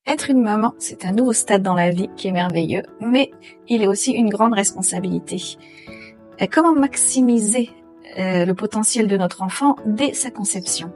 Être une maman, c'est un nouveau stade dans la vie qui est merveilleux, mais il est aussi une grande responsabilité. Comment maximiser le potentiel de notre enfant dès sa conception?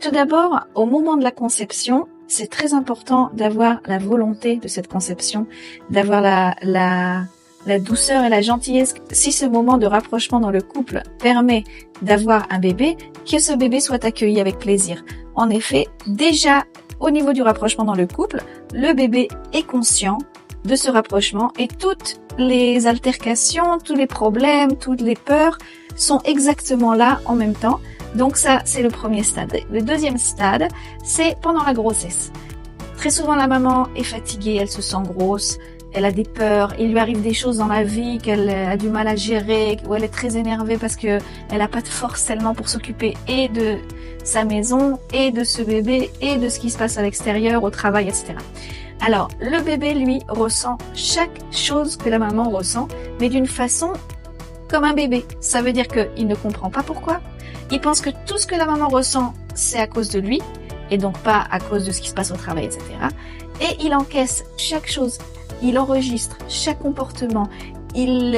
Tout d'abord, au moment de la conception, c'est très important d'avoir la volonté de cette conception, d'avoir la douceur et la gentillesse. Si ce moment de rapprochement dans le couple permet d'avoir un bébé, que ce bébé soit accueilli avec plaisir. En effet, déjà au niveau du rapprochement dans le couple, le bébé est conscient de ce rapprochement et toutes les altercations, tous les problèmes, toutes les peurs sont exactement là en même temps. Donc ça, c'est le premier stade. Le deuxième stade, c'est pendant la grossesse. Très souvent, la maman est fatiguée, elle se sent grosse, elle a des peurs, il lui arrive des choses dans la vie qu'elle a du mal à gérer, où elle est très énervée parce que elle n'a pas de force tellement pour s'occuper et de sa maison, et de ce bébé, et de ce qui se passe à l'extérieur, au travail, etc. Alors, le bébé, lui, ressent chaque chose que la maman ressent, mais d'une façon comme un bébé. Ça veut dire qu'il ne comprend pas pourquoi. Il pense que tout ce que la maman ressent, c'est à cause de lui, et donc pas à cause de ce qui se passe au travail, etc. Et il encaisse chaque chose, il enregistre chaque comportement, il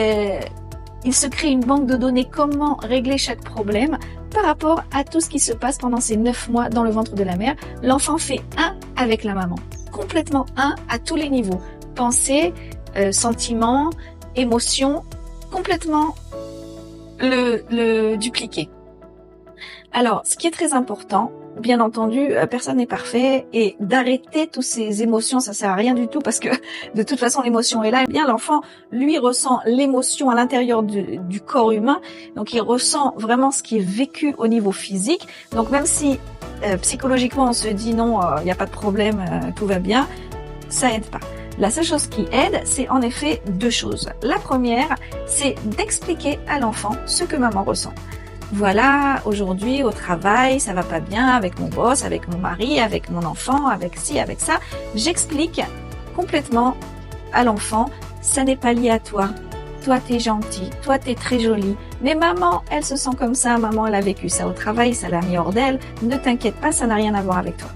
se crée une banque de données comment régler chaque problème par rapport à tout ce qui se passe pendant ces 9 mois dans le ventre de la mère. L'enfant fait un avec la maman, complètement un à tous les niveaux. Pensée, sentiments, émotions, complètement le dupliquer. Alors, ce qui est très important, bien entendu, personne n'est parfait, et d'arrêter toutes ces émotions, ça sert à rien du tout parce que de toute façon l'émotion est là. Et bien l'enfant, lui, ressent l'émotion à l'intérieur du corps humain, donc il ressent vraiment ce qui est vécu au niveau physique. Donc même si psychologiquement on se dit non, il n'y a pas de problème, tout va bien, ça aide pas. La seule chose qui aide, c'est en effet deux choses. La première, c'est d'expliquer à l'enfant ce que maman ressent. Voilà, aujourd'hui au travail, ça va pas bien avec mon boss, avec mon mari, avec mon enfant, avec ci, avec ça. J'explique complètement à l'enfant, ça n'est pas lié à toi. Toi, t'es gentil, toi, t'es très jolie. Mais maman, elle se sent comme ça, maman, elle a vécu ça au travail, ça l'a mis hors d'elle. Ne t'inquiète pas, ça n'a rien à voir avec toi.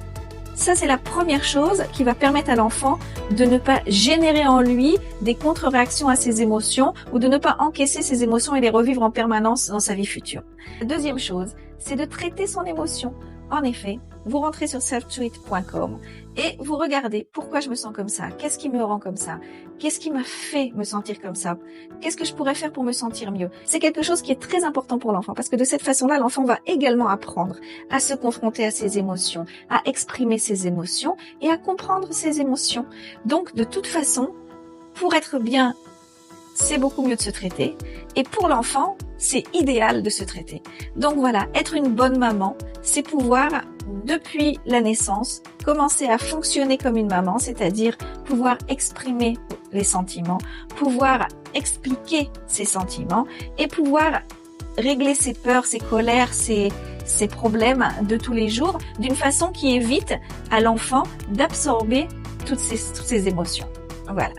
Ça, c'est la première chose qui va permettre à l'enfant de ne pas générer en lui des contre-réactions à ses émotions ou de ne pas encaisser ses émotions et les revivre en permanence dans sa vie future. La deuxième chose, c'est de traiter son émotion. En effet, vous rentrez sur selftreat.com et vous regardez pourquoi je me sens comme ça, qu'est-ce qui me rend comme ça, qu'est-ce qui m'a fait me sentir comme ça, qu'est-ce que je pourrais faire pour me sentir mieux. C'est quelque chose qui est très important pour l'enfant parce que de cette façon-là, l'enfant va également apprendre à se confronter à ses émotions, à exprimer ses émotions et à comprendre ses émotions. Donc, de toute façon, pour être bien, c'est beaucoup mieux de se traiter. Et pour l'enfant, c'est idéal de se traiter. Donc voilà, être une bonne maman, c'est pouvoir, depuis la naissance, commencer à fonctionner comme une maman, c'est-à-dire pouvoir exprimer les sentiments, pouvoir expliquer ses sentiments et pouvoir régler ses peurs, ses colères, ses problèmes de tous les jours d'une façon qui évite à l'enfant d'absorber toutes ces émotions. Voilà.